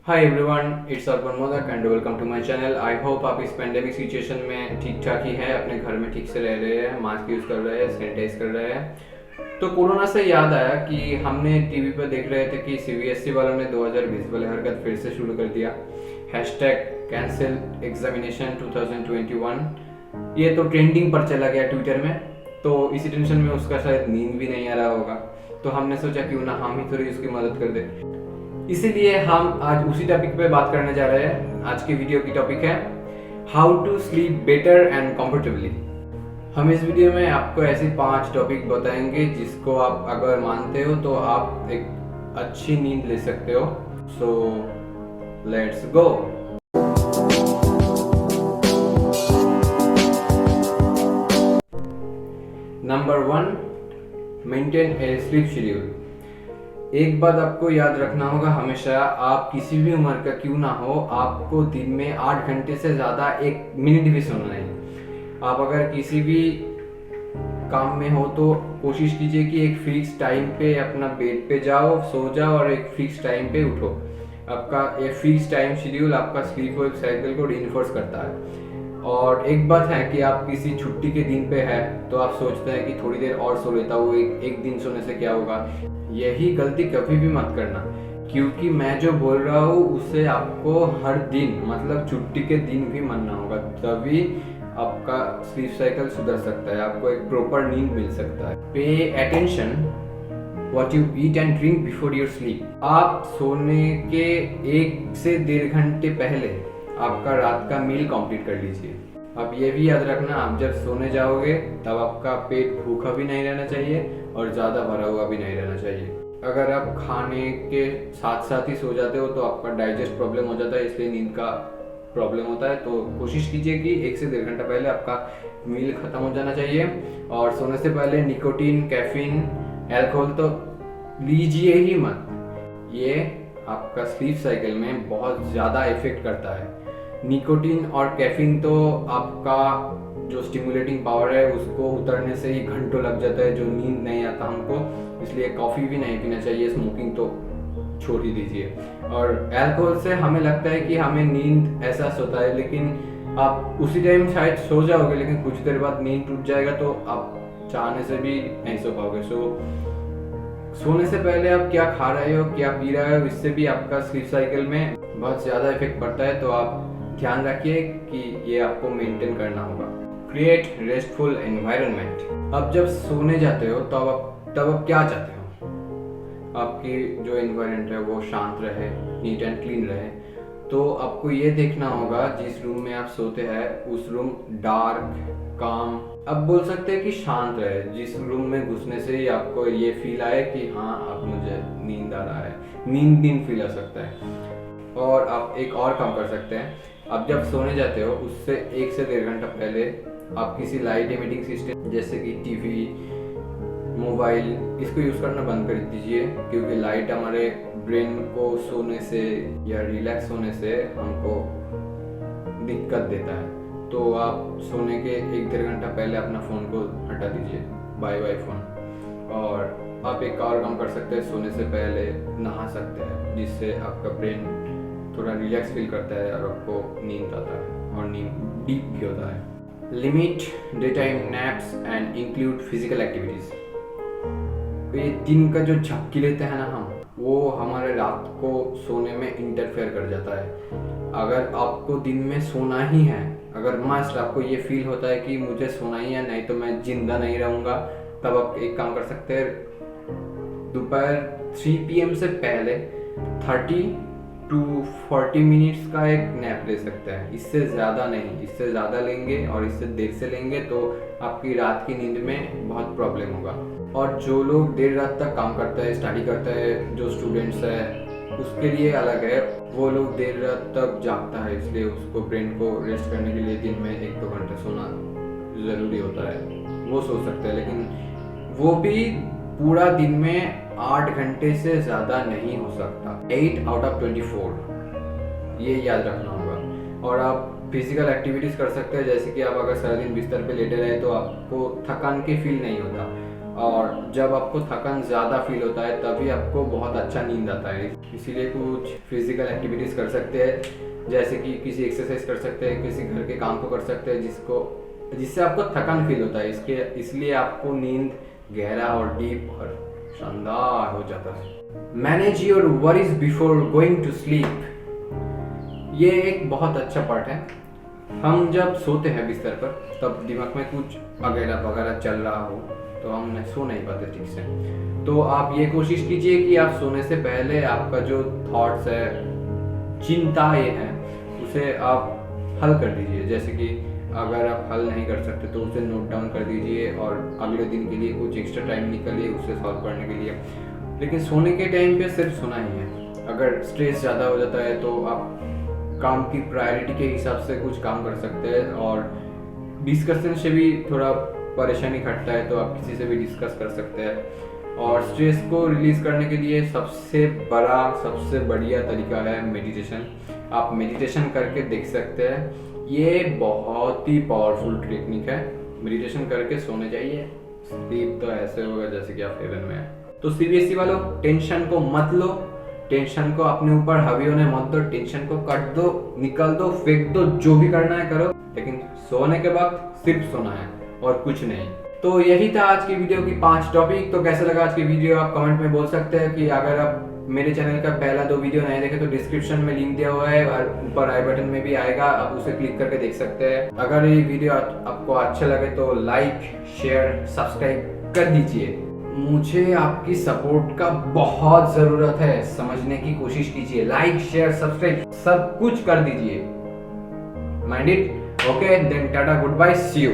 Hi everyone, it's Arpan Modak and welcome to my channel. I hope आप इस pandemic situation में ठीक ठाक ही हैं, अपने घर में ठीक से रह रहे हैं, मास्क यूज़ कर रहे हैं, सैनिटाइज कर रहे हैं। तो कोरोना से याद आया कि हमने टीवी पर देख रहे थे कि सीबीएसई वालों ने 2020 वाले हरकत फिर से शुरू कर दिया। हैशटैग कैंसिल एग्जामिनेशन 2021 ये तो ट्रेंडिंग पर चला गया ट्विटर में। तो इसी टेंशन में उसका शायद नींद भी नहीं आ रहा होगा, तो हमने सोचा क्यों ना हम ही थोड़ी उसकी मदद कर दे। इसीलिए हम आज उसी टॉपिक पे बात करने जा रहे हैं। आज की वीडियो की टॉपिक है how to sleep better and comfortably. हम इस वीडियो में आपको ऐसे 5 टॉपिक बताएंगे जिसको आप अगर मानते हो तो आप एक अच्छी नींद ले सकते हो। So let's go. Number 1, maintain A sleep schedule. एक बात आपको याद रखना होगा हमेशा, आप किसी भी उम्र का क्यों ना हो, आपको दिन में 8 घंटे से ज़्यादा 1 मिनट भी सोना नहीं। आप अगर किसी भी काम में हो तो कोशिश कीजिए कि एक फिक्स टाइम पे अपना बेड पे जाओ, सो जाओ और एक फिक्स टाइम पे उठो। आपका ये फिक्स टाइम शेड्यूल आपका स्लीप वर्क साइकिल को रीइंफोर्स करता है। और एक बात है कि आप किसी छुट्टी के दिन पे है तो आप सोचते हैं कि थोड़ी देर और सो लेता हूँ, एक दिन सोने से क्या होगा। यही गलती कभी भी मत करना, क्योंकि मैं जो बोल रहा हूँ उससे आपको हर दिन मतलब छुट्टी के दिन भी मानना होगा, तभी आपका स्लीप साइकिल सुधर सकता है, आपको एक प्रॉपर नींद मिल सकता है। Pay attention what you eat and drink before your sleep. आप सोने के 1 से 1.5 घंटे पहले आपका रात का मील कंप्लीट कर लीजिए। अब ये भी याद रखना, आप जब सोने जाओगे तब आपका पेट भूखा भी नहीं रहना चाहिए और ज़्यादा भरा हुआ भी नहीं रहना चाहिए। अगर आप खाने के साथ साथ ही सो जाते हो तो आपका डाइजेस्ट प्रॉब्लम हो जाता है, इसलिए नींद का प्रॉब्लम होता है। तो कोशिश कीजिए कि 1 से 1.5 घंटा पहले आपका मील खत्म हो जाना चाहिए। और सोने से पहले निकोटीन, कैफीन, अल्कोहल तो लीजिए ही मत। ये आपका स्लीप साइकिल में बहुत ज़्यादा इफेक्ट करता है। निकोटीन और कैफीन तो आपका जो स्टिमुलेटिंग पावर है उसको उतरने से ही घंटों लग जाता है, जो नींद नहीं आता हमको। इसलिए कॉफ़ी भी नहीं पीना चाहिए, स्मोकिंग तो छोड़ ही दीजिए। और अल्कोहल से हमें लगता है कि हमें नींद एहसास होता है, लेकिन आप उसी टाइम शायद सो जाओगे, लेकिन कुछ देर बाद नींद टूट जाएगा तो आप चाहने से भी नहीं सो पाओगे। सोने से पहले आप क्या खा रहे हो, क्या पी रहे हो, इससे भी आपका स्लीप साइकिल में बहुत ज़्यादा इफेक्ट पड़ता है। तो आप ध्यान रखिए कि ये आपको मेंटेन करना होगा। Create restful environment. अब जब सोने जाते हो तब आप क्या चाहते हो? आपकी जो एनवायरनमेंट है वो शांत रहे, नीट एंड क्लीन रहे। तो आपको ये देखना होगा जिस रूम में आप सोते हैं उस रूम डार्क, काम, अब बोल सकते हैं कि शांत रहे, जिस रूम में घुसने से ही आपको ये फील आए कि हाँ अब मुझे नींद आ रहा है, नींद फील आ सकता है। और आप एक और काम कर सकते हैं, आप जब सोने जाते हो उससे 1 से 1.5 घंटा पहले आप किसी लाइट इमिटिंग सिस्टम जैसे कि टीवी, मोबाइल, इसको यूज़ करना बंद कर दीजिए, क्योंकि लाइट हमारे ब्रेन को सोने से या रिलैक्स होने से हमको दिक्कत देता है। तो आप सोने के 1-1.5 घंटा पहले अपना फ़ोन को हटा दीजिए, बाय फ़ोन। और आप एक और काम कर सकते हैं, सोने से पहले नहा सकते हैं, जिससे आपका ब्रेन थोड़ा रिलैक्स फील करता है और आपको नींद आता है और नींद डीप भी होता है। Limit day time naps and include physical activities. ये दिन का जो झपकी लेते हैं ना हम, वो हमारे रात को सोने में इंटरफेयर कर जाता है। अगर आपको दिन में सोना ही है, अगर मस्ट आपको ये फील होता है कि मुझे सोना ही है, नहीं तो मैं जिंदा नहीं रहूँगा, तब आप एक काम कर सकते हैं, दोपहर 3 PM से पहले 30 to 40 मिनट्स का एक नैप ले सकते हैं। इससे ज़्यादा नहीं, इससे ज़्यादा लेंगे और इससे देर से लेंगे तो आपकी रात की नींद में बहुत प्रॉब्लम होगा। और जो लोग देर रात तक काम करते हैं, स्टडी करते हैं, जो स्टूडेंट्स हैं, उसके लिए अलग है। वो लोग देर रात तक जागता है, इसलिए उसको ब्रेन को रेस्ट करने के लिए दिन में 1-2 घंटे सोना ज़रूरी होता है, वो सो सकते हैं। लेकिन वो भी पूरा दिन में 8 घंटे से ज़्यादा नहीं हो सकता, 8 out of 24, ये याद रखना होगा। और आप फिजिकल एक्टिविटीज़ कर सकते हैं, जैसे कि आप अगर सारा दिन बिस्तर पे लेटे रहे तो आपको थकान की फील नहीं होता, और जब आपको थकान ज़्यादा फील होता है तभी आपको बहुत अच्छा नींद आता है। इसीलिए कुछ फिजिकल एक्टिविटीज़ कर सकते हैं, जैसे कि किसी एक्सरसाइज कर सकते हैं, किसी घर के काम को कर सकते हैं जिससे आपको थकान फील होता है। इसलिए आपको नींद गहरा और डीप और शानदार हो जाता है। Manage your worries before going to sleep, ये एक बहुत अच्छा पार्ट है। हम जब सोते हैं बिस्तर पर तब दिमाग में कुछ वगैरह वगैरह चल रहा हो तो हम सो नहीं पाते ठीक से। तो आप ये कोशिश कीजिए कि आप सोने से पहले आपका जो थॉट्स है, चिंता ये है, उसे आप हल कर दीजिए। जैसे कि अगर आप हल नहीं कर सकते तो उसे नोट डाउन कर दीजिए और अगले दिन के लिए कुछ एक्स्ट्रा टाइम निकालिए उसे सॉल्व करने के लिए। लेकिन सोने के टाइम पे सिर्फ सोना ही है। अगर स्ट्रेस ज़्यादा हो जाता है तो आप काम की प्रायोरिटी के हिसाब से कुछ काम कर सकते हैं, और डिस्कशन से भी थोड़ा परेशानी घटता है तो आप किसी से भी डिस्कस कर सकते हैं। और स्ट्रेस को रिलीज करने के लिए सबसे बढ़िया तरीका है मेडिटेशन। आप मेडिटेशन करके देख सकते हैं, ये बहुत ही पावरफुल टेक्निक है। मेडिटेशन करके सोने जाइए, स्लीप तो ऐसे होगा जैसे कि आप हेवन में हैं। तो सीबीएसई वालों, टेंशन को मत लो, टेंशन को अपने ऊपर हावी होने मत दो, टेंशन को कट दो, निकल दो, फेंक दो, जो भी करना है करो, लेकिन सोने के वक्त सिर्फ सोना है और कुछ नहीं। तो यही था आज की वीडियो की 5 टॉपिक। तो कैसा लगा आज की वीडियो आप कमेंट में बोल सकते हैं। कि अगर आप मेरे चैनल का पहला 2 वीडियो नहीं देखे तो डिस्क्रिप्शन में लिंक दिया हुआ है और ऊपर आई बटन में भी आएगा, आप उसे क्लिक करके देख सकते हैं। अगर ये वीडियो आपको अच्छा लगे तो लाइक, शेयर, सब्सक्राइब कर दीजिए। मुझे आपकी सपोर्ट का बहुत जरूरत है, समझने की कोशिश कीजिए। लाइक, शेयर, सब्सक्राइब सब कुछ कर दीजिए। Mind it? Okay, then tata, good bye, see you.